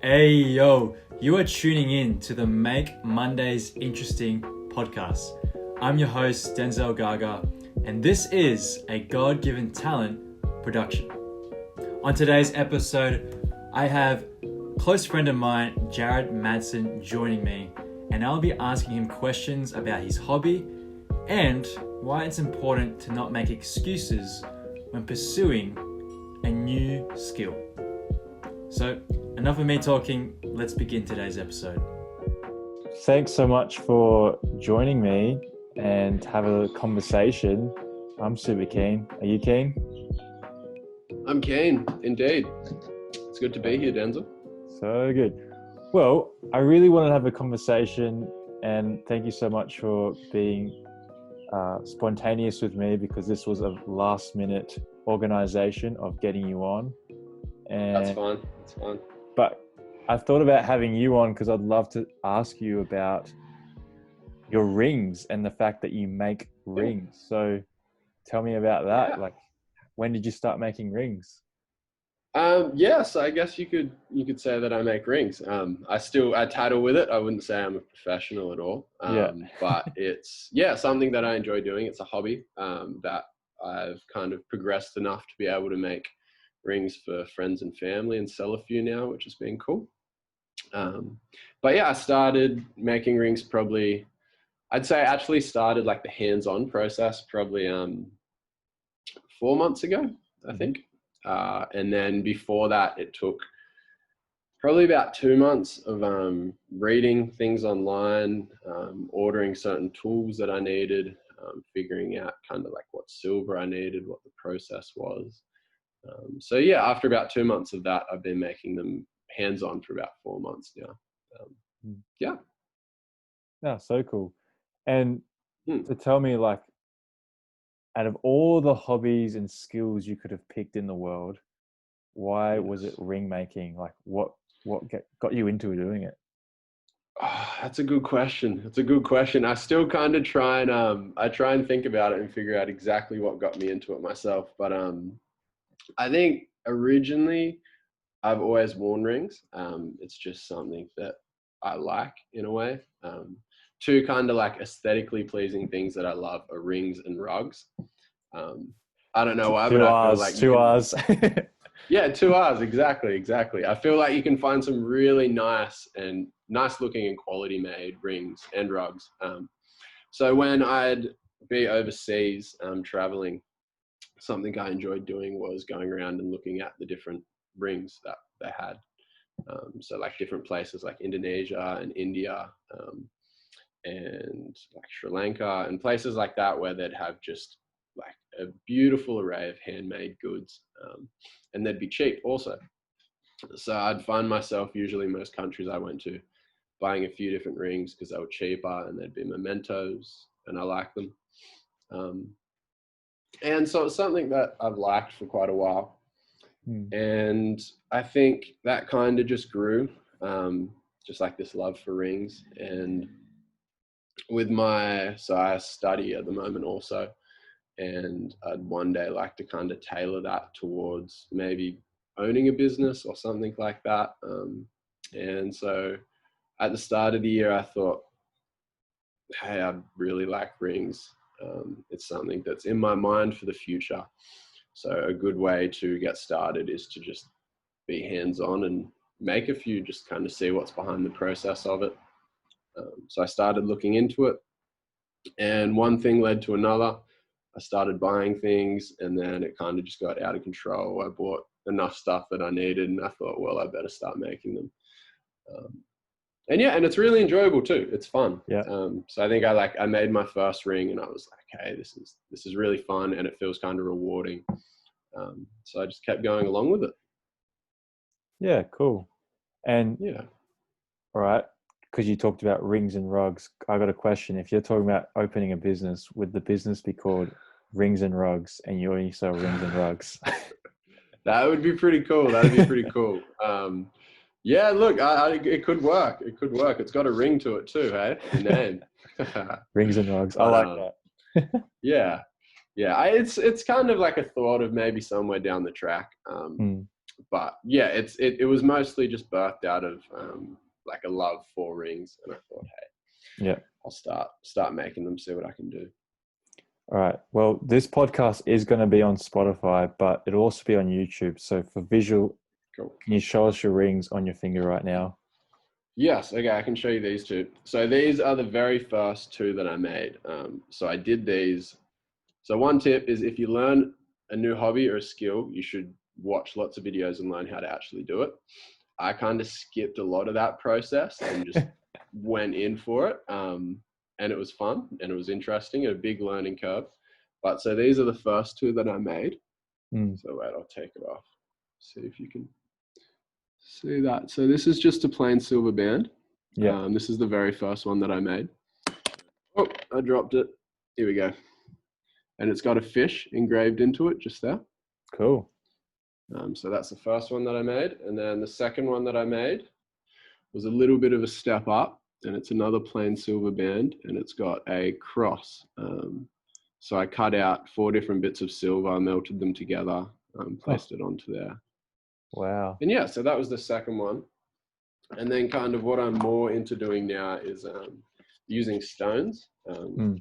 Hey, yo, you are tuning in to the Make Mondays Interesting podcast. I'm your host, Denzel Gaga, and this is a God-given talent production. On today's episode, I have a close friend of mine, Jarrod Madsen, joining me, and I'll be asking him questions about his hobby and why it's important to not make excuses when pursuing a new skill. So, enough of me talking, let's begin today's episode. Thanks so much for joining me and have a conversation. I'm super keen. Are you keen? I'm keen, indeed. It's good to be here, Denzel. So good. Well, I really want to have a conversation, and thank you so much for being spontaneous with me, because this was a last minute organization of getting you on. And That's fine. It's fine. But I thought about having you on because I'd love to ask you about your rings and the fact that you make rings. So tell me about that. Yeah. Like, when did you start making rings? Yes, I guess you could say that I make rings. I tattle with it. I wouldn't say I'm a professional at all. But it's something that I enjoy doing. It's a hobby that I've kind of progressed enough to be able to make rings for friends and family and sell a few now, which has been cool. But yeah, I started making rings probably, I'd say I actually started like the hands-on process probably 4 months ago, I think. And then before that, it took probably about 2 months of reading things online, ordering certain tools that I needed, figuring out kind of like what silver I needed, what the process was. So yeah, after about 2 months of that, I've been making them hands-on for about 4 months now. Yeah. Yeah, so cool. And to tell me, like, out of all the hobbies and skills you could have picked in the world, why was it ring making? Like, what got you into doing it? Oh, that's a good question. It's a good question. I still kind of try and think about it and figure out exactly what got me into it myself. But I think originally I've always worn rings. It's just something that I like in a way. Two kind of like aesthetically pleasing things that I love are rings and rugs. I don't know why, but I feel like two R's. Yeah, 2 R's, exactly. I feel like you can find some really nice looking and quality made rings and rugs. So when I'd be overseas traveling, something I enjoyed doing was going around and looking at the different rings that they had. So like different places like Indonesia and India and like Sri Lanka and places like that where they'd have just like a beautiful array of handmade goods, and they'd be cheap also. So I'd find myself usually most countries I went to buying a few different rings because they were cheaper and they'd be mementos and I like them. And so it's something that I've liked for quite a while. And I think that kind of just grew, just like this love for rings. And so I study at the moment also, and I'd one day like to kind of tailor that towards maybe owning a business or something like that. And so at the start of the year, I thought, hey, I really like rings. It's something that's in my mind for the future. So a good way to get started is to just be hands-on and make a few, just kind of see what's behind the process of it. So I started looking into it, and one thing led to another. I started buying things, and then it kind of just got out of control. I bought enough stuff that I needed, and I thought, well, I better start making them. And it's really enjoyable too. It's fun. Yeah. So I think I made my first ring, and I was like, hey, this is really fun, and it feels kind of rewarding. So I just kept going along with it. Yeah, cool. And all right, because you talked about rings and rugs, I got a question. If you're talking about opening a business, would the business be called Rings and Rugs, and you only sell rings and rugs? That would be pretty cool. That'd be pretty cool. Yeah, look, it could work. It could work. It's got a ring to it too, hey? The name. Rings and Rugs. I like that. Yeah. It's kind of like a thought of maybe somewhere down the track. but yeah, it was mostly just birthed out of like a love for rings, and I thought, hey, Yeah. I'll start making them, see what I can do. All right. Well, this podcast is going to be on Spotify, but it'll also be on YouTube. So for visual, Cool. Can you show us your rings on your finger right now? Yes. Okay, I can show you these two. So these are the very first two that I made. So I did these. So one tip is if you learn a new hobby or a skill, you should watch lots of videos and learn how to actually do it. I kind of skipped a lot of that process and just went in for it. And it was fun and it was interesting, a big learning curve. But so these are the first two that I made. So wait, I'll take it off. See if you can see that. So this is just a plain silver band. Yeah. This is the very first one that I made. Oh, I dropped it. Here we go. And it's got a fish engraved into it just there. Cool. So that's the first one that I made. And then the second one that I made was a little bit of a step up, and it's another plain silver band, and it's got a cross. So I cut out 4 different bits of silver, melted them together, placed it onto there. Wow. And yeah, so that was the second one. And then kind of what I'm more into doing now is using stones.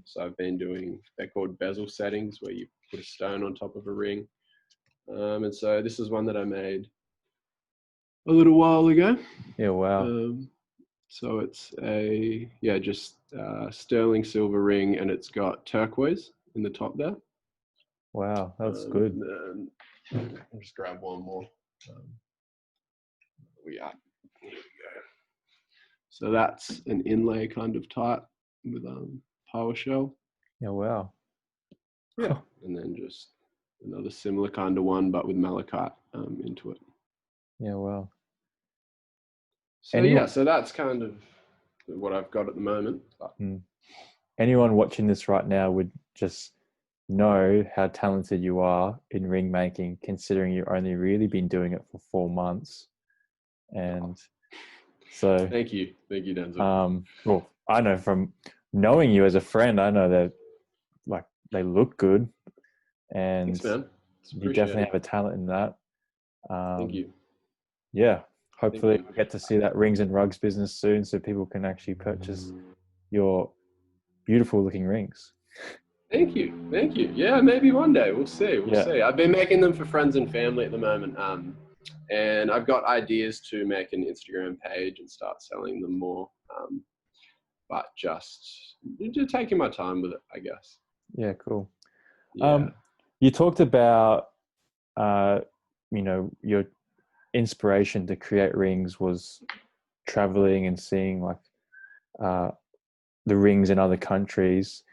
So I've been doing, they're called bezel settings, where you put a stone on top of a ring. And so this is one that I made a little while ago. Yeah, wow. So it's a, just sterling silver ring, and it's got turquoise in the top there. Wow, that's good. I'll just grab one more. Here we go. So that's an inlay kind of type with power shell. Yeah, wow. Yeah. And then just another similar kind of one, but with malachite into it. Yeah, wow. So so that's kind of what I've got at the moment. Anyone watching this right now would just know how talented you are in ring making, considering you've only really been doing it for 4 months. And so thank you, Denzel. Well, I know from knowing you as a friend, I know that like they look good, and Thanks, man. you definitely have a talent in that. Thank you. Yeah, hopefully we'll get to see that rings and rugs business soon, so people can actually purchase your beautiful looking rings. Thank you. Yeah, maybe one day. We'll see. We'll see. I've been making them for friends and family at the moment. And I've got ideas to make an Instagram page and start selling them more. But just taking my time with it, I guess. Yeah, cool. Yeah. You talked about, your inspiration to create rings was traveling and seeing like the rings in other countries.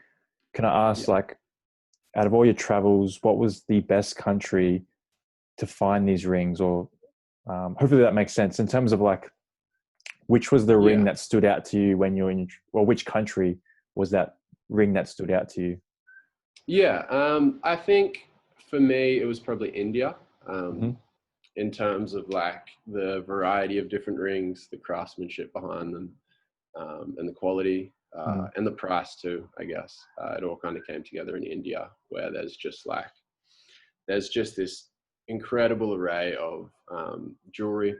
Can I ask, like, out of all your travels, what was the best country to find these rings? Or hopefully that makes sense in terms of like, which was the ring that stood out to you when you're in, or which country was that ring that stood out to you? Yeah, I think for me, it was probably India. In terms of like the variety of different rings, the craftsmanship behind them, and the quality, and the price too, I guess. It all kind of came together in India, where there's just this incredible array of jewelry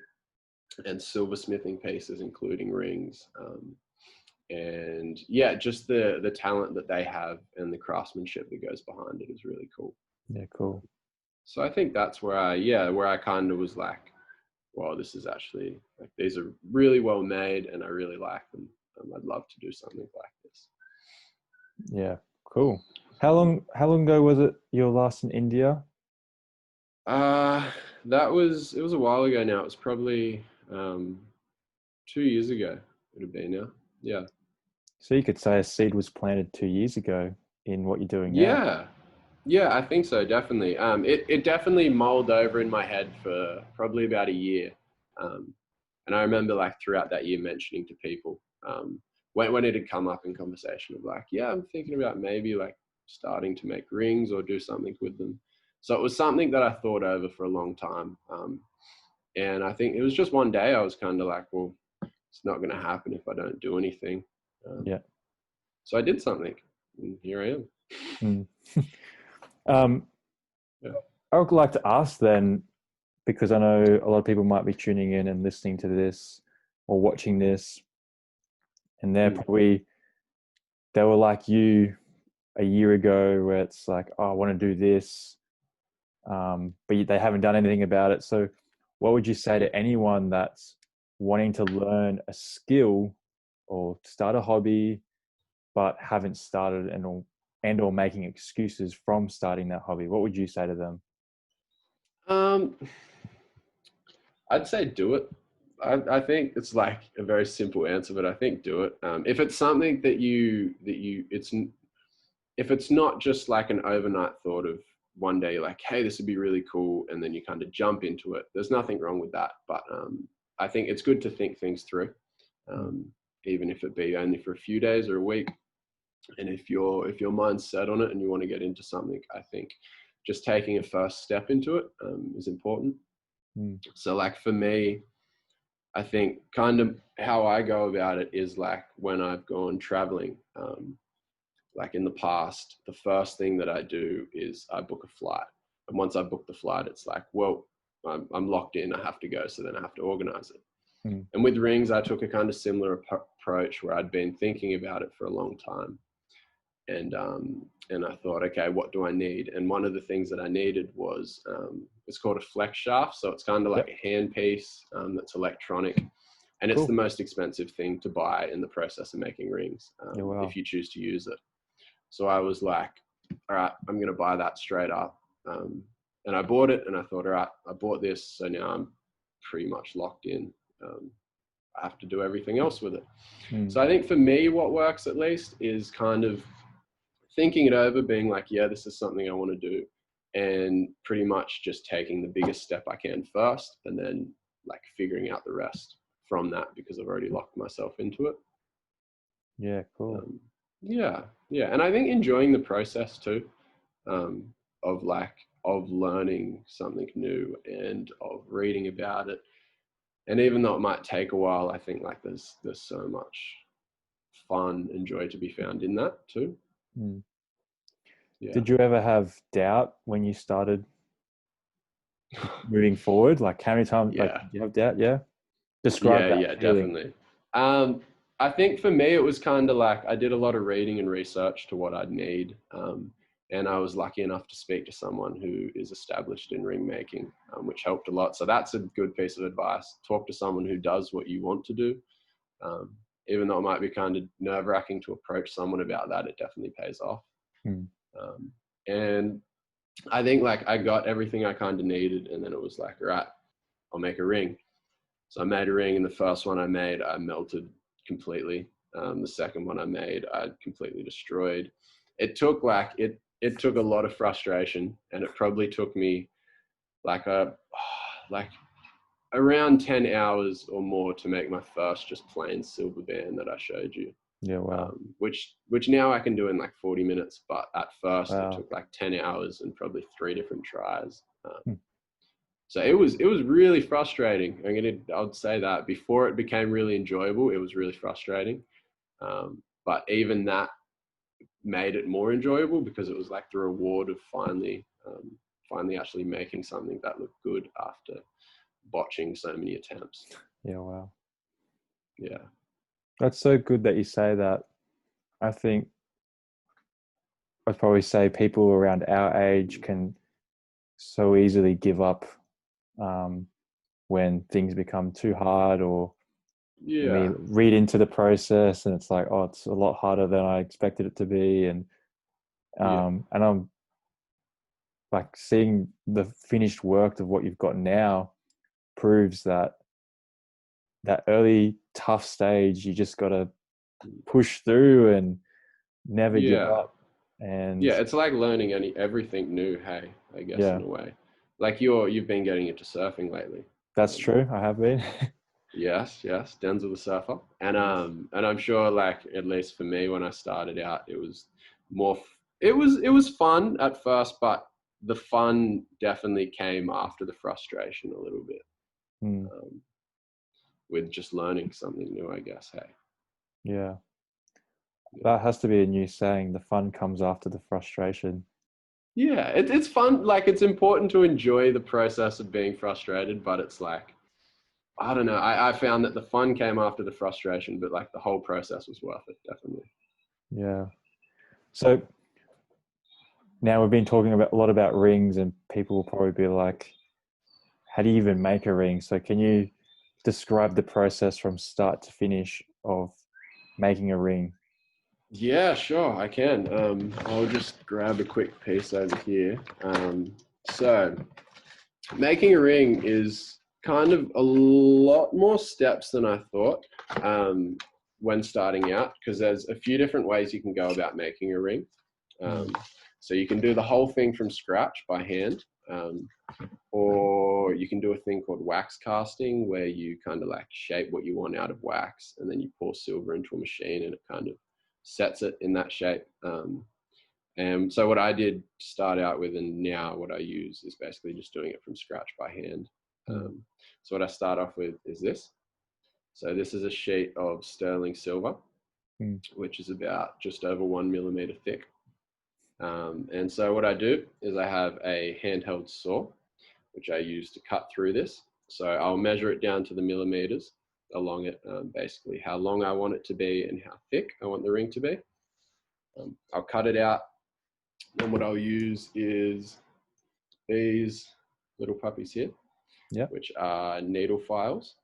and silversmithing pieces, including rings. And yeah, just the talent that they have and the craftsmanship that goes behind it is really cool. Yeah, cool. So I think that's where I kind of was like, well, this is actually like, these are really well made and I really like them. I'd love to do something like this. Yeah, cool. How long ago was it you were last in India? It was a while ago now. It was probably 2 years ago. It would have been now. Yeah. So you could say a seed was planted 2 years ago in what you're doing now. Yeah, I think so, definitely. It definitely mulled over in my head for probably about a year. And I remember like throughout that year mentioning to people, when it had come up in conversation of like, yeah, I'm thinking about maybe like starting to make rings or do something with them. So it was something that I thought over for a long time. And I think it was just one day I was kind of like, well, it's not going to happen if I don't do anything. So I did something, and here I am. I would like to ask then, because I know a lot of people might be tuning in and listening to this or watching this, and they were like you a year ago, where it's like, oh, I want to do this, but they haven't done anything about it. So what would you say to anyone that's wanting to learn a skill or start a hobby, but haven't started and or making excuses from starting that hobby? What would you say to them? Um, I'd say do it. I think it's like a very simple answer, but I think do it. If it's something if it's not just like an overnight thought of one day, like, hey, this would be really cool, and then you kind of jump into it. There's nothing wrong with that, but I think it's good to think things through, even if it be only for a few days or a week. And if your mind's set on it and you want to get into something, I think just taking a first step into it is important. So like for me, I think kind of how I go about it is like when I've gone traveling, like in the past, the first thing that I do is I book a flight. And once I book the flight, it's like, well, I'm locked in, I have to go. So then I have to organize it. And with rings, I took a kind of similar approach where I'd been thinking about it for a long time. And I thought, okay, what do I need? And one of the things that I needed was, it's called a flex shaft. So it's kind of like a handpiece that's electronic. And it's the most expensive thing to buy in the process of making rings, if you choose to use it. So I was like, all right, I'm going to buy that straight up. And I bought it and I thought, all right, I bought this. So now I'm pretty much locked in. I have to do everything else with it. So I think for me, what works at least is kind of thinking it over, being like, yeah, this is something I want to do. And pretty much just taking the biggest step I can first and then like figuring out the rest from that because I've already locked myself into it. Yeah, cool. Yeah. And I think enjoying the process too, of learning something new and of reading about it. And even though it might take a while, I think like there's so much fun and joy to be found in that too. Yeah. Did you ever have doubt when you started moving forward? Like how many times, like, did you have doubt? Yeah. Describe that feeling. Definitely. I think for me, it was kind of like I did a lot of reading and research to what I'd need. And I was lucky enough to speak to someone who is established in ring making, which helped a lot. So that's a good piece of advice. Talk to someone who does what you want to do. Even though it might be kind of nerve-wracking to approach someone about that, it definitely pays off. And I think like I got everything I kind of needed, and then it was like, all right, I'll make a ring. So I made a ring, and the first one I made, I melted completely. The second one I made, I completely destroyed. It took it took a lot of frustration, and it probably took me like around 10 hours or more to make my first just plain silver band that I showed you. Yeah, wow. Which now I can do in like 40 minutes, but at first it took like 10 hours and probably 3 different tries. So it was really frustrating. I would say that before it became really enjoyable, it was really frustrating. But even that made it more enjoyable because it was like the reward of finally actually making something that looked good after botching so many attempts. Yeah, wow. Yeah. That's so good that you say that. I think I'd probably say people around our age can so easily give up when things become too hard, or read into the process and it's like, oh, it's a lot harder than I expected it to be. And I'm like seeing the finished work of what you've got now proves that early tough stage, you just got to push through and never give up. And it's like learning everything new. Hey, I guess in a way, like you've been getting into surfing lately. That's true. I have been. Yes, Denzel the surfer, and I'm sure, like at least for me, when I started out, it was more. It was fun at first, but the fun definitely came after the frustration a little bit, with just learning something new, I guess. Hey. Yeah. That has to be a new saying. The fun comes after the frustration. Yeah, it's fun. Like, it's important to enjoy the process of being frustrated, but it's like, I don't know. I found that the fun came after the frustration, but like the whole process was worth it, definitely. Yeah. So now we've been talking a lot about rings, and people will probably be like, how do you even make a ring? So can you describe the process from start to finish of making a ring? Yeah, sure, I can. I'll just grab a quick piece over here. So making a ring is kind of a lot more steps than I thought when starting out, because there's a few different ways you can go about making a ring. So you can do the whole thing from scratch by hand, or you can do a thing called wax casting, where you kind of like shape what you want out of wax, and then you pour silver into a machine and it kind of sets it in that shape. And so what I did to start out with, and now what I use, is basically just doing it from scratch by hand. So what I start off with is this. So this is a sheet of sterling silver, which is about just over 1 millimeter thick. And so what I do is I have a handheld saw, which I use to cut through this. So I'll measure it down to the millimeters along it, basically how long I want it to be and how thick I want the ring to be. I'll cut it out. And what I'll use is these little puppies here, which are needle files.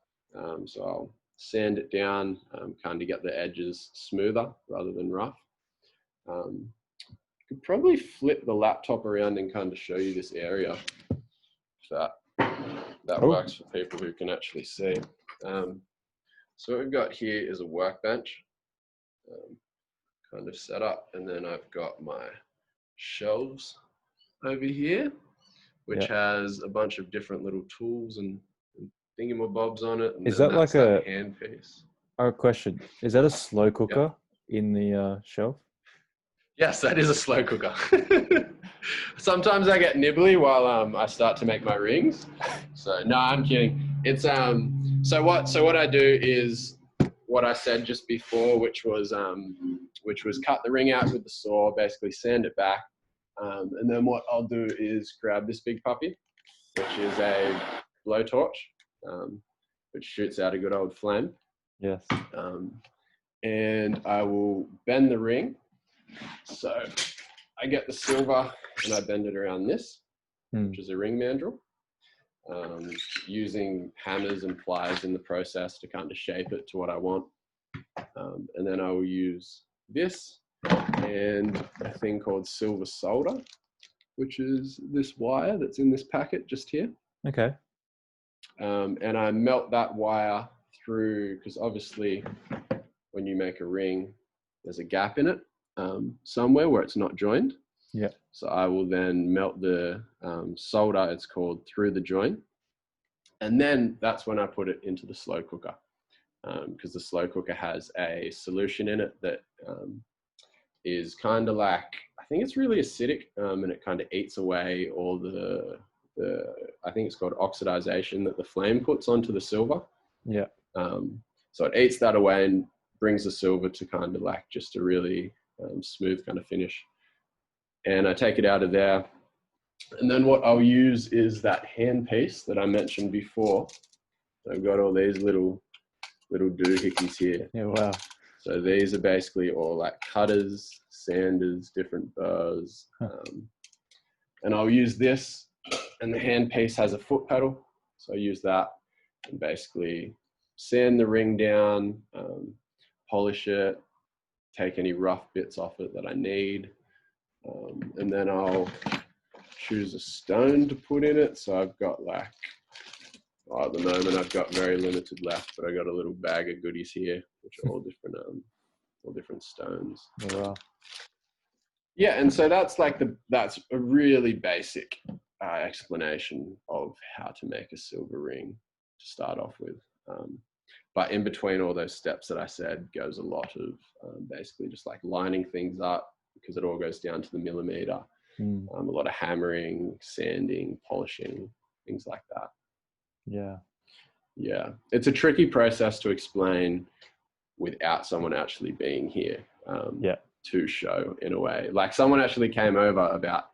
So I'll sand it down, kind of get the edges smoother rather than rough. Could probably flip the laptop around and kind of show you this area, if that works for people who can actually see. So what we've got here is a workbench, kind of set up, and then I've got my shelves over here, which has a bunch of different little tools and thingamabobs on it. And is that like a hand piece? Oh, question. Is that a slow cooker in the shelf? Yes, that is a slow cooker. Sometimes I get nibbly while I start to make my rings. So no, I'm kidding. It's so what I do is what I said just before, which was cut the ring out with the saw, basically sand it back, and then what I'll do is grab this big puppy, which is a blowtorch, which shoots out a good old flame. Yes. And I will bend the ring. So I get the silver and I bend it around this, which is a ring mandrel, using hammers and pliers in the process to kind of shape it to what I want. And then I will use this and a thing called silver solder, which is this wire that's in this packet just here. Okay. And I melt that wire through, because obviously when you make a ring, there's a gap in it somewhere where it's not joined. Yeah. So I will then melt the solder, it's called, through the joint. And then that's when I put it into the slow cooker, because the slow cooker has a solution in it that is kind of like, I think it's really acidic, and it kind of eats away all the I think it's called oxidization that the flame puts onto the silver. Yeah. So it eats that away and brings the silver to kind of like just a really smooth kind of finish. And I take it out of there. And then what I'll use is that hand piece that I mentioned before. I've got all these little doohickeys here. Yeah, wow. So these are basically all like cutters, sanders, different burrs. And I'll use this, and the hand piece has a foot pedal. So I use that and basically sand the ring down, polish it, take any rough bits off it that I need. And then I'll choose a stone to put in it. So I've got like, at the moment I've got very limited left, but I got a little bag of goodies here, which are all different stones. Oh, wow. Yeah, and so that's a really basic explanation of how to make a silver ring to start off with. But in between all those steps that I said goes a lot of basically just like lining things up, because it all goes down to the millimeter. A lot of hammering, sanding, polishing, things like that. Yeah. Yeah. It's a tricky process to explain without someone actually being here to show, in a way. Like, someone actually came over about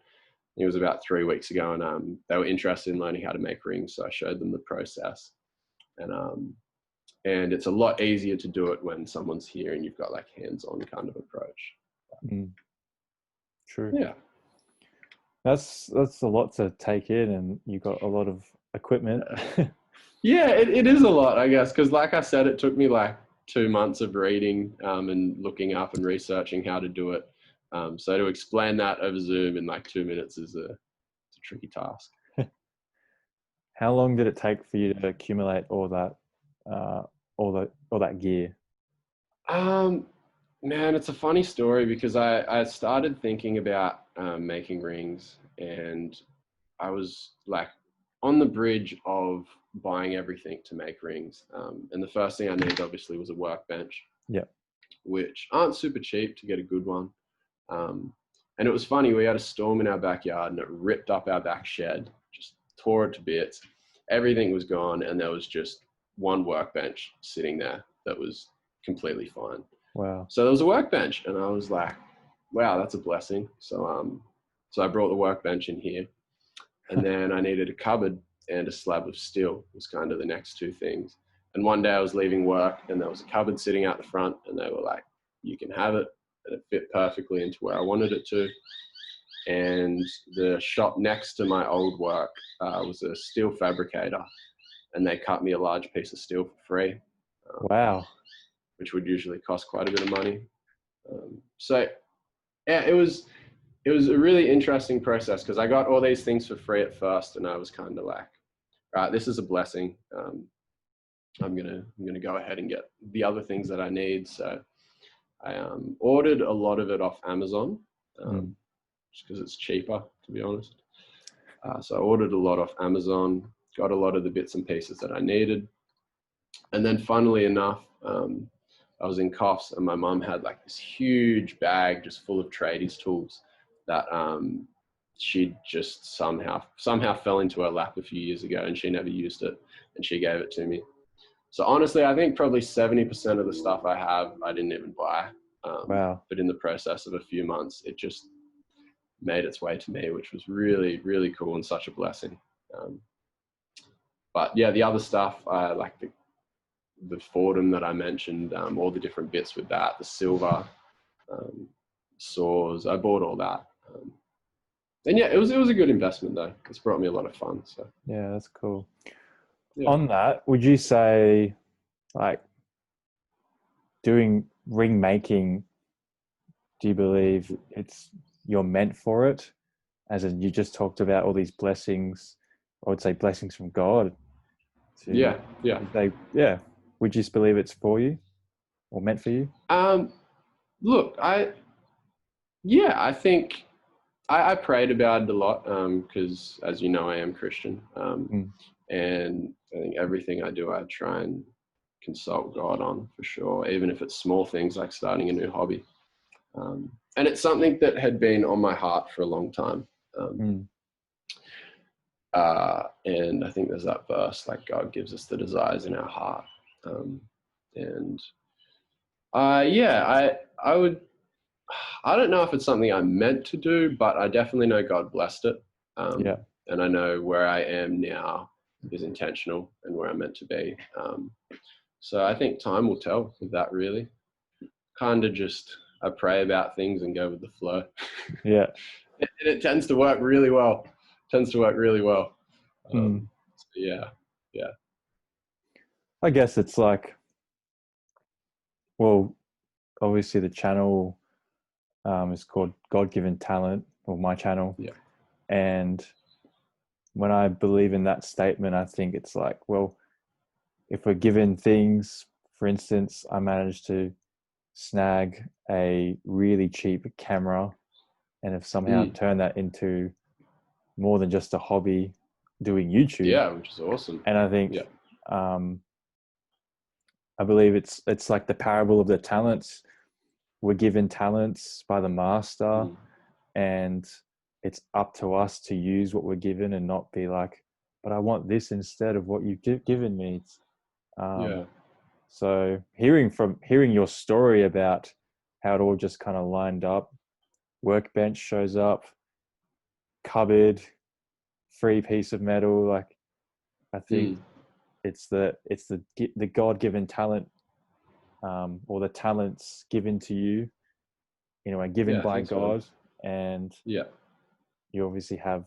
it was about 3 weeks ago, and they were interested in learning how to make rings. So I showed them the process, and it's a lot easier to do it when someone's here and you've got like hands-on kind of approach. True. Yeah. That's a lot to take in, and you got a lot of equipment. Yeah, it is a lot, I guess, because like I said, it took me like 2 months of reading and looking up and researching how to do it. So to explain that over Zoom in like 2 minutes is a tricky task. How long did it take for you to accumulate all that gear? Man, it's a funny story because I started thinking about making rings, and I was like on the bridge of buying everything to make rings. And the first thing I needed obviously was a workbench. Yeah. Which aren't super cheap to get a good one. And it was funny, we had a storm in our backyard and it ripped up our back shed, just tore it to bits. Everything was gone, and there was just one workbench sitting there that was completely fine. Wow. So there was a workbench, and I was like, wow, that's a blessing. So I brought the workbench in here, and then I needed a cupboard and a slab of steel was kind of the next two things. And one day I was leaving work and there was a cupboard sitting out the front, and they were like, you can have it. And it fit perfectly into where I wanted it to. And the shop next to my old work was a steel fabricator, and they cut me a large piece of steel for free. Wow. Which would usually cost quite a bit of money. So yeah, it was a really interesting process because I got all these things for free at first, and I was kind of like, all right, this is a blessing. I'm gonna go ahead and get the other things that I need. So I ordered a lot of it off Amazon, just because it's cheaper, to be honest. So I ordered a lot off Amazon, got a lot of the bits and pieces that I needed, and then funnily enough, I was in Coffs, and my mum had like this huge bag just full of tradies tools that she just somehow fell into her lap a few years ago, and she never used it, and she gave it to me. So honestly, I think probably 70% of the stuff I have, I didn't even buy. Wow. But in the process of a few months, it just made its way to me, which was really, really cool and such a blessing. But yeah, the other stuff, like the Fordham that I mentioned, all the different bits with that, the silver, saws, I bought all that. And yeah, it was a good investment though. It's brought me a lot of fun. So yeah, that's cool. Yeah. On that, would you say like doing ring making, do you believe you're meant for it? As in, you just talked about all these blessings, I would say blessings from God. Yeah. Would you just believe it's for you or meant for you? Look, I think I prayed about it a lot because, as you know, I am Christian. And I think everything I do, I try and consult God on for sure, even if it's small things like starting a new hobby. And it's something that had been on my heart for a long time. And I think there's that verse, like God gives us the desires in our heart. I don't know if it's something I'm meant to do, but I definitely know God blessed it. And I know where I am now is intentional and where I'm meant to be. So I think time will tell with that, really. Kind of just, I pray about things and go with the flow. Yeah. And it tends to work really well. So yeah. I guess it's like, well, obviously the channel is called God-Given Talent, or my channel. Yeah. And when I believe in that statement, I think it's like, well, if we're given things, for instance, I managed to snag a really cheap camera, and if somehow turn that into more than just a hobby doing YouTube. Yeah, which is awesome. And I think, I believe it's like the parable of the talents. We're given talents by the master, and it's up to us to use what we're given and not be like, but I want this instead of what you've given me. So hearing your story about how it all just kind of lined up, workbench shows up, cupboard, free piece of metal. Like, I think it's the God-given talent, or the talents given to you, given by God, and you obviously have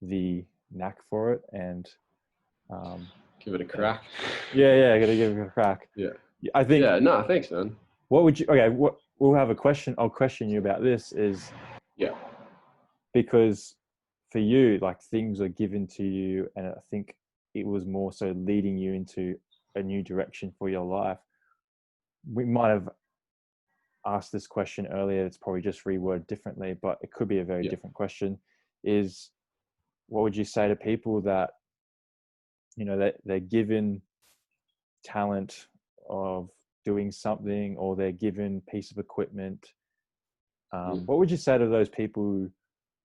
the knack for it, and give it a crack. I gotta give it a crack. I think. Yeah, no, thanks, man. What would you? Okay, we'll have a question. I'll question you about this. Is because for you, like, things are given to you, and I think it was more so leading you into a new direction for your life. We might have asked this question earlier. It's probably just reworded differently, but it could be a very different question. Is what would you say to people that, that they're given talent of doing something, or they're given piece of equipment? What would you say to those people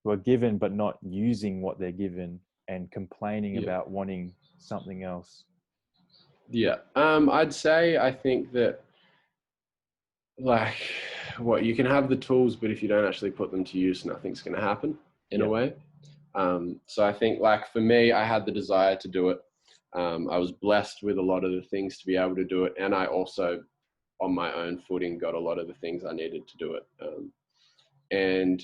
who are given but not using what they're given and complaining about wanting something else? I'd say, I think that, like, you can have the tools, but if you don't actually put them to use, nothing's going to happen in a way. So I think, like, for me, I had the desire to do it. I was blessed with a lot of the things to be able to do it. And I also, on my own footing, got a lot of the things I needed to do it. And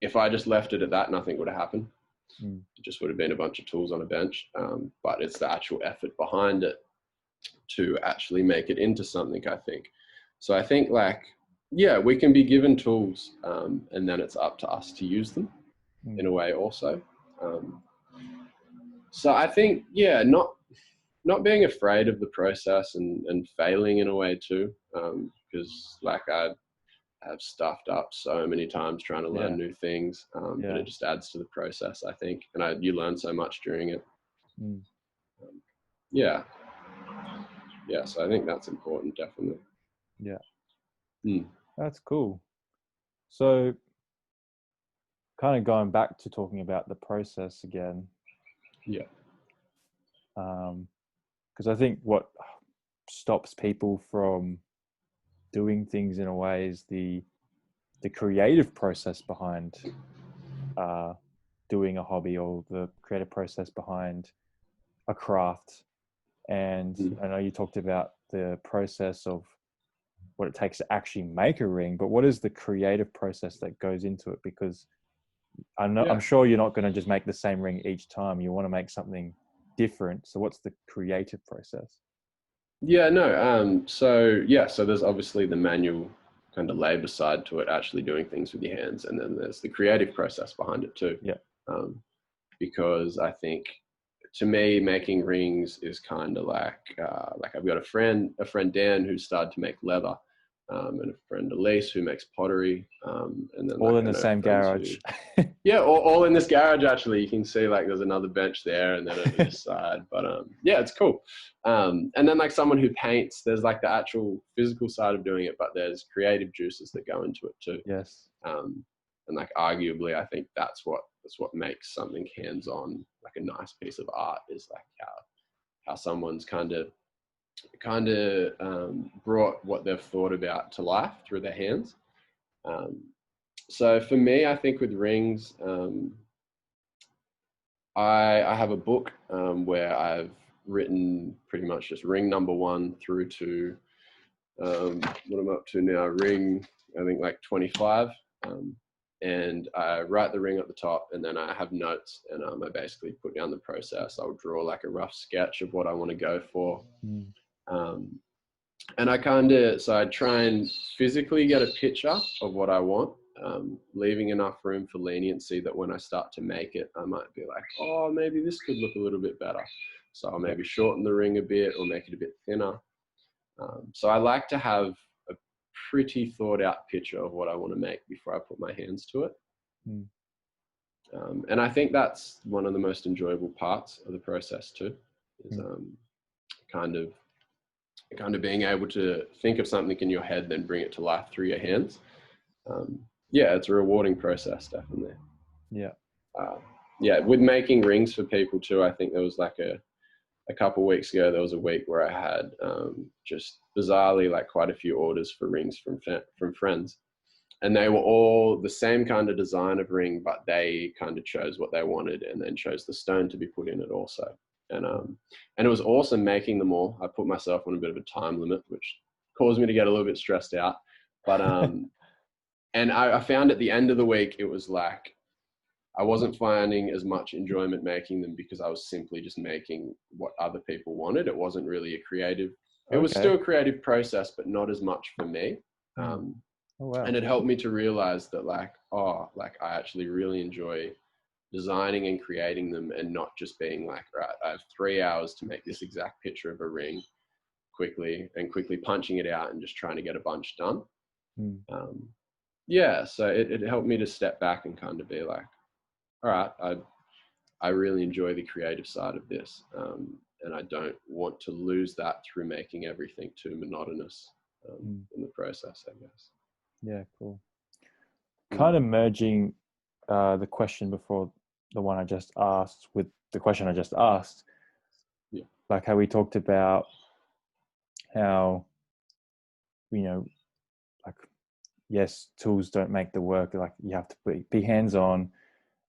if I just left it at that, nothing would have happened. It just would have been a bunch of tools on a bench. But it's the actual effort behind it to actually make it into something, I think. So I think, like, we can be given tools, and then it's up to us to use them in a way also. So I think, not being afraid of the process and failing in a way too, because, like, I've stuffed up so many times trying to learn new things, but it just adds to the process, I think, and you learn so much during it. So I think that's important, definitely. That's cool. So, kind of going back to talking about the process again. Because I think what stops people from doing things in a way is the creative process behind doing a hobby, or the creative process behind a craft. And I know you talked about the process of what it takes to actually make a ring, but what is the creative process that goes into it? Because I'm sure you're not going to just make the same ring each time. You want to make something different. So what's the creative process? So there's obviously the manual kind of labor side to it, actually doing things with your hands, and then there's the creative process behind it too. Because I think, to me, making rings is kind of like I've got a friend Dan, who started to make leather, and a friend Elise who makes pottery, and then all in the same garage. All in this garage. Actually, you can see, like, there's another bench there, and then on this side. But it's cool. And then, like, someone who paints, there's, like, the actual physical side of doing it, but there's creative juices that go into it too. And, like, arguably, I think that's what makes something hands-on, like a nice piece of art, is like how someone's kind of brought what they've thought about to life through their hands. So for me, I think with rings, I have a book where I've written pretty much just ring number 1 through to what I'm up to now, ring, I think, like 25. And I write the ring at the top, and then I have notes, and I basically put down the process. I'll draw, like, a rough sketch of what I want to go for. And I try and physically get a picture of what I want, leaving enough room for leniency that when I start to make it, I might be like, oh, maybe this could look a little bit better. So I'll maybe shorten the ring a bit or make it a bit thinner. So I like to have a pretty thought out picture of what I want to make before I put my hands to it. And I think that's one of the most enjoyable parts of the process too, is kind of being able to think of something in your head, then bring it to life through your hands. It's a rewarding process, definitely. With making rings for people too, I think there was, like, a couple of weeks ago, there was a week where I had just bizarrely, like, quite a few orders for rings from friends. and they were all the same kind of design of ring, but they kind of chose what they wanted and then chose the stone to be put in it also. And it was awesome making them all. I put myself on a bit of a time limit, which caused me to get a little bit stressed out. But and I found at the end of the week, it was like I wasn't finding as much enjoyment making them because I was simply just making what other people wanted. It wasn't really a creative. It was still a creative process, but not as much for me. Oh, wow. And it helped me to realize that I actually really enjoy designing and creating them, and not just being like, right, I have 3 hours to make this exact picture of a ring quickly punching it out and just trying to get a bunch done. So it helped me to step back and kind of be like, all right, I really enjoy the creative side of this. And I don't want to lose that through making everything too monotonous in the process, I guess. Yeah, cool. Kind of merging the question before the one I just asked with the question I just asked. Yeah. Like how we talked about how, like, yes, tools don't make the work. Like you have to be hands-on.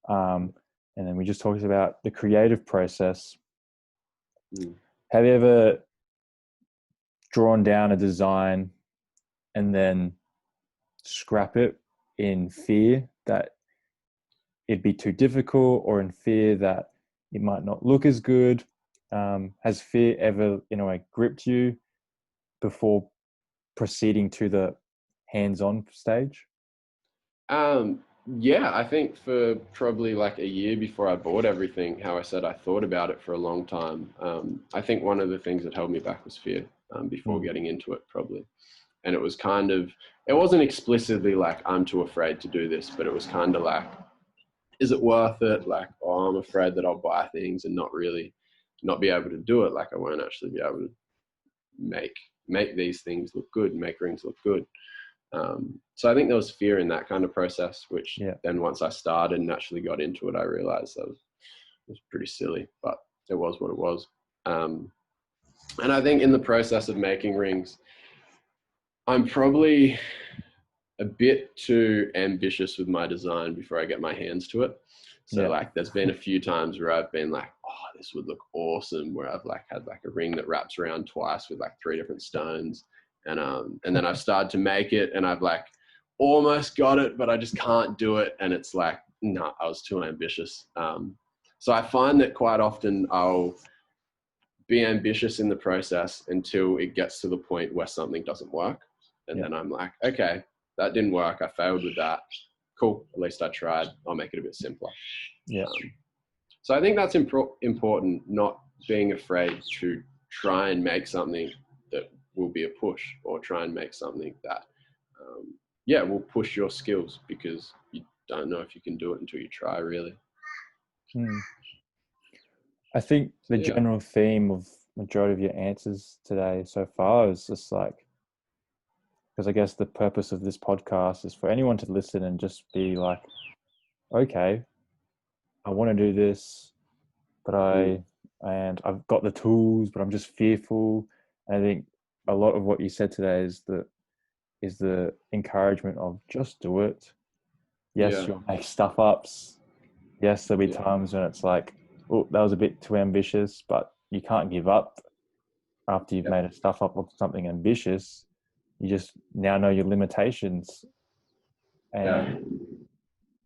And then we just talked about the creative process. Have you ever drawn down a design and then scrap it in fear that it'd be too difficult, or in fear that it might not look as good? Has fear ever, in a way, gripped you before proceeding to the hands-on stage? Yeah, I think for probably like a year before I bought everything, how I said I thought about it for a long time. I think one of the things that held me back was fear before getting into it, probably. And it was kind of, it wasn't explicitly like, I'm too afraid to do this, but it was kind of like, is it worth it? Like, oh, I'm afraid that I'll buy things and not be able to do it. Like I won't actually be able to make these things look good, make rings look good. So I think there was fear in that kind of process, which then once I started and actually got into it, I realized that was pretty silly, but it was what it was. And I think in the process of making rings, I'm probably a bit too ambitious with my design before I get my hands to it. So like there's been a few times where I've been like, oh, this would look awesome, where I've like had like a ring that wraps around twice with like 3 different stones. And then I've started to make it and I've like almost got it, but I just can't do it. And it's like, no, I was too ambitious. So I find that quite often I'll be ambitious in the process until it gets to the point where something doesn't work. And then I'm like, okay, that didn't work. I failed with that. Cool. At least I tried. I'll make it a bit simpler. So I think that's important, not being afraid to try and make something that will be a push, or try and make something that, will push your skills, because you don't know if you can do it until you try, really. I think the general theme of majority of your answers today so far is just like, because I guess the purpose of this podcast is for anyone to listen and just be like, okay, I want to do this, but I've got the tools, but I'm just fearful. And I think a lot of what you said today is the encouragement of just do it. Yes, you'll make stuff ups. Yes, there'll be times when it's like, oh, that was a bit too ambitious, but you can't give up after you've made a stuff up of something ambitious. You just now know your limitations, and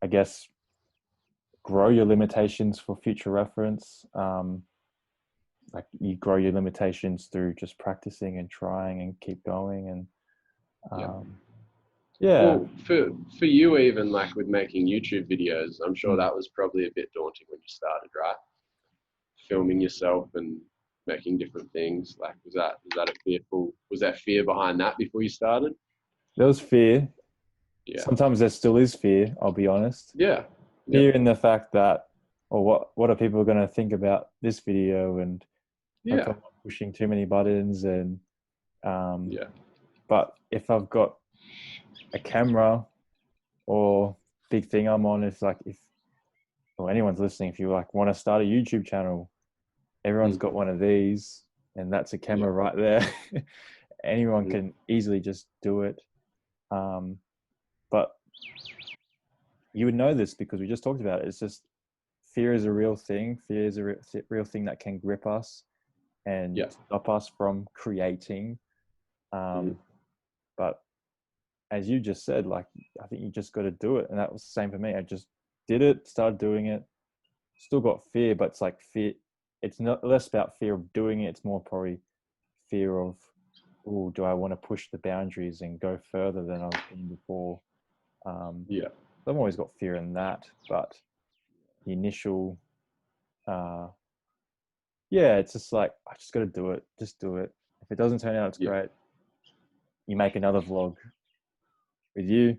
I guess grow your limitations for future reference. Like you grow your limitations through just practicing and trying and keep going. And well, for you, even like with making YouTube videos, I'm sure that was probably a bit daunting when you started, right? Filming yourself and making different things. Like, was that fear behind that before you started? There was fear. Yeah. Sometimes there still is fear, I'll be honest. Yeah. Fear in the fact that, or what are people going to think about this video, and if I'm pushing too many buttons, and but if I've got a camera or big thing I'm on, it's like, if anyone's listening, if you like want to start a YouTube channel, everyone's got one of these, and that's a camera right there. Anyone can easily just do it. But you would know this because we just talked about it. It's just fear is a real thing. Fear is a real thing that can grip us and stop us from creating. But as you just said, like, I think you just got to do it. And that was the same for me. I just did it, started doing it, still got fear, but it's like fear. It's not less about fear of doing it. It's more probably fear of, oh, do I want to push the boundaries and go further than I was doing before? I've always got fear in that, but the initial, it's just like, I just got to do it. Just do it. If it doesn't turn out, it's great. You make another vlog with you.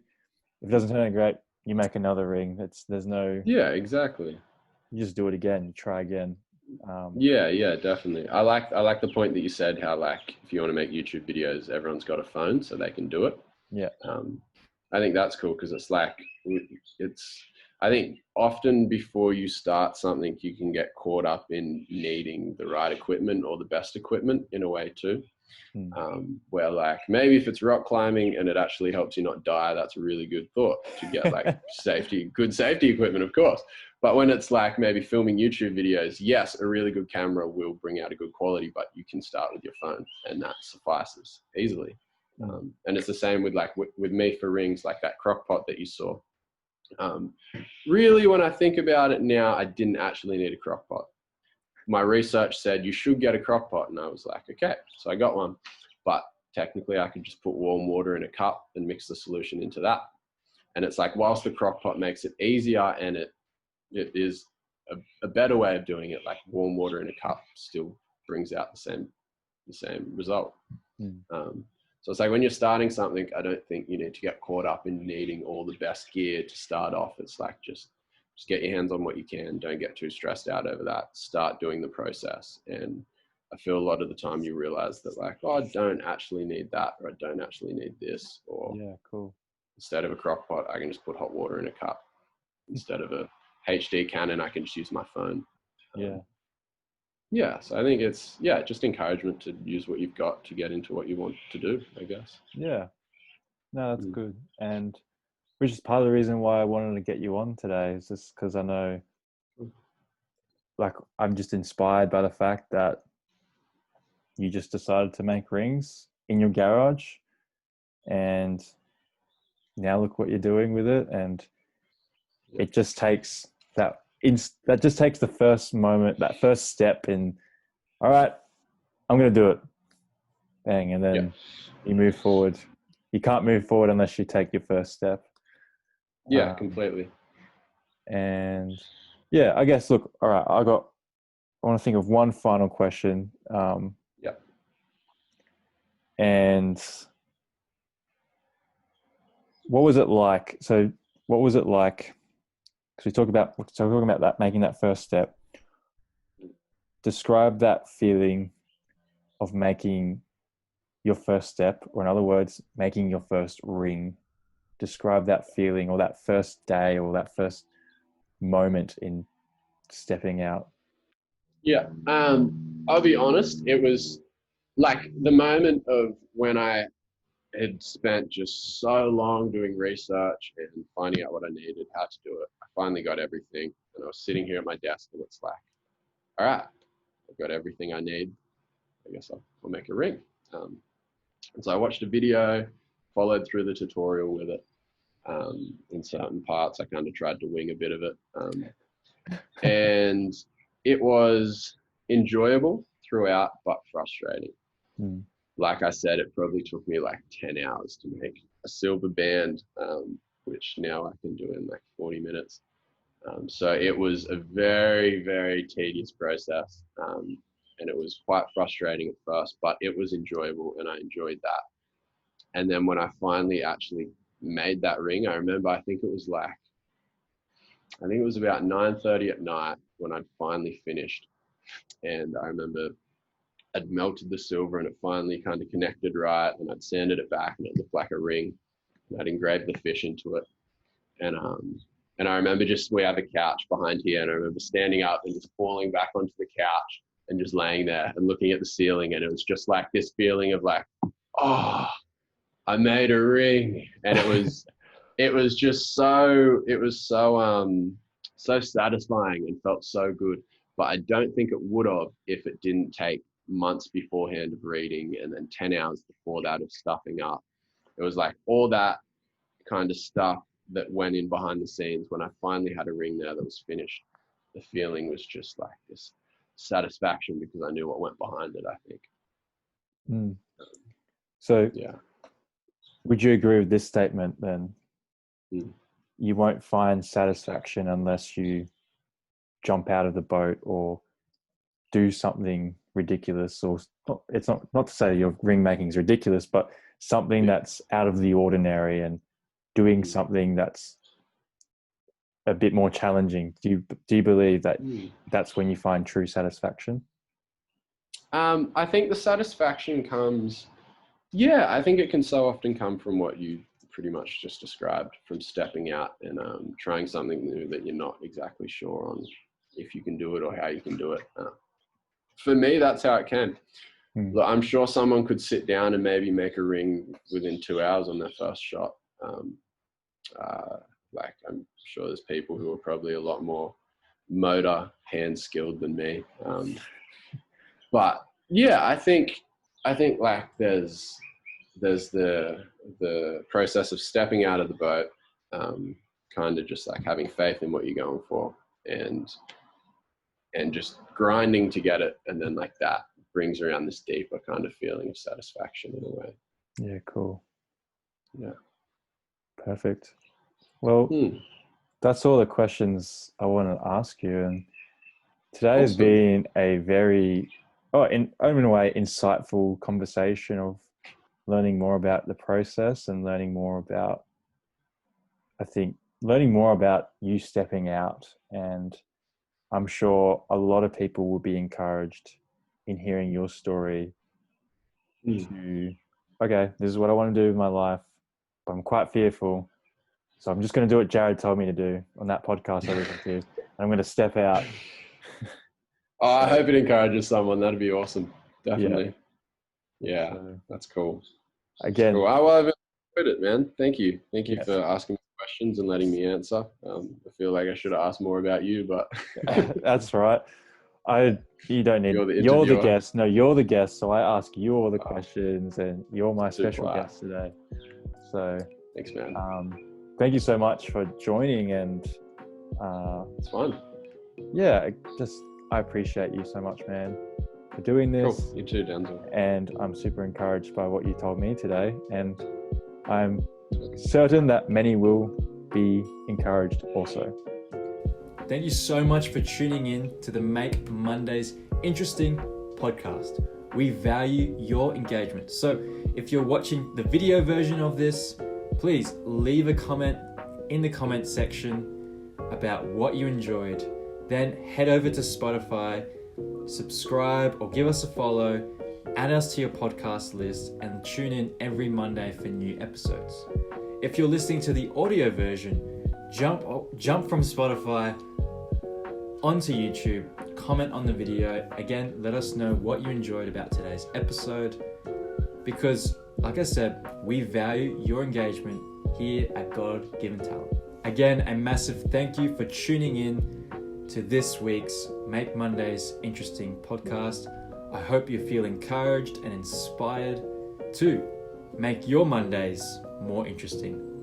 If it doesn't turn out great, you make another ring. There's no. Yeah, exactly. You just do it again. You try again. Definitely. I like the point that you said, how like if you want to make YouTube videos, everyone's got a phone so they can do it. I think that's cool because it's like I think often before you start something, you can get caught up in needing the right equipment or the best equipment in a way too. Where like maybe if it's rock climbing and it actually helps you not die, that's a really good thought to get like good safety equipment, of course. But when it's like maybe filming YouTube videos, yes, a really good camera will bring out a good quality, but you can start with your phone and that suffices easily. And it's the same with like with me for rings, like that crock pot that you saw. Really, when I think about it now, I didn't actually need a crock pot. My research said you should get a crock pot, and I was like, okay, so I got one. But technically, I could just put warm water in a cup and mix the solution into that. And it's like, whilst the crock pot makes it easier and it is a better way of doing it, like warm water in a cup still brings out the same result. So it's like when you're starting something, I don't think you need to get caught up in needing all the best gear to start off. It's like just get your hands on what you can. Don't get too stressed out over that. Start doing the process. And I feel a lot of the time you realize that like, oh, I don't actually need that, or I don't actually need this. Or instead of a crock pot, I can just put hot water in a cup. Instead of a HD Canon, I can just use my phone. So I think it's just encouragement to use what you've got to get into what you want to do, I guess. No, that's good. And which is part of the reason why I wanted to get you on today, is just because I know, like, I'm just inspired by the fact that you just decided to make rings in your garage, and now look what you're doing with it. And it just takes that just takes the first moment, that first step in, all right, I'm going to do it. Bang. And then you move forward. You can't move forward unless you take your first step. Completely. And I guess, look, all right, I want to think of one final question. And what was it like? So what was it like? Because we're talking about that, making that first step. Describe that feeling of making your first step, or in other words, making your first ring. Describe that feeling, or that first day, or that first moment in stepping out. I'll be honest, it was like the moment of when I had spent just so long doing research and finding out what I needed, how to do it. I finally got everything, and I was sitting here at my desk, and it's like, all right, I've got everything I need. I guess I'll make a ring. And so I watched a video, followed through the tutorial with it. In certain parts, I kind of tried to wing a bit of it. And it was enjoyable throughout, but frustrating. Like I said, it probably took me like 10 hours to make a silver band, which now I can do in like 40 minutes. So it was a very, very tedious process. And it was quite frustrating at first, but it was enjoyable and I enjoyed that. And then when I finally actually made that ring, I remember, I think it was about 9:30 at night when I'd finally finished. And I remember I'd melted the silver and it finally kind of connected right, and I'd sanded it back and it looked like a ring, and I'd engraved the fish into it. And I remember we have a couch behind here, and I remember standing up and just falling back onto the couch and just laying there and looking at the ceiling. And it was just like this feeling of like, oh, I made a ring. And it it was just so satisfying and felt so good. But I don't think it would have if it didn't take months beforehand of reading and then 10 hours before that of stuffing up. It was like all that kind of stuff that went in behind the scenes. When I finally had a ring there that was finished, the feeling was just like this satisfaction because I knew what went behind it, I think. Mm. So yeah. Would you agree with this statement then? Mm. You won't find satisfaction unless you jump out of the boat or do something ridiculous, or it's not to say your ring making is ridiculous, but something that's out of the ordinary and doing something that's a bit more challenging. Do you believe that that's when you find true satisfaction? I think the satisfaction comes, I think it can so often come from what you pretty much just described, from stepping out and trying something new that you're not exactly sure on if you can do it or how you can do it. For me, that's how it came. Look, I'm sure someone could sit down and maybe make a ring within 2 hours on their first shot. Like I'm sure there's people who are probably a lot more motor hand skilled than me. But yeah, I think like there's the process of stepping out of the boat, kind of just like having faith in what you're going for and just grinding to get it. And then like that brings around this deeper kind of feeling of satisfaction in a way. Yeah, cool. Yeah. Perfect. Well, that's all the questions I want to ask you. And today has been a very, in a way, insightful conversation of learning more about the process and learning more about you stepping out. And I'm sure a lot of people will be encouraged in hearing your story to, okay, this is what I want to do with my life, but I'm quite fearful. So I'm just going to do what Jarrod told me to do on that podcast I listened to. And I'm going to step out. I hope it encourages someone. That'd be awesome. Definitely. Yeah, that's cool. Again, cool. Well, I've enjoyed it, man. Thank you. Thank you for asking me questions and letting me answer. I feel like I should have asked more about you, but that's right. You don't need. You're the guest. No, you're the guest. So I ask you all the questions, and you're my special guest today. So thanks, man. Thank you so much for joining, and it's fun. Yeah, I appreciate you so much, man, for doing this. Cool. You too, Denzel. And I'm super encouraged by what you told me today, and I'm certain that many will be encouraged also. Thank you so much for tuning in to the Make Mondays Interesting podcast. We value your engagement. So if you're watching the video version of this, please leave a comment in the comment section about what you enjoyed. Then head over to Spotify, subscribe or give us a follow, add us to your podcast list, and tune in every Monday for new episodes. If you're listening to the audio version, jump from Spotify onto YouTube, comment on the video. Again, let us know what you enjoyed about today's episode, because like I said, we value your engagement here at God Given Talent. Again, a massive thank you for tuning in to this week's Make Mondays Interesting podcast. I hope you feel encouraged and inspired to make your Mondays more interesting.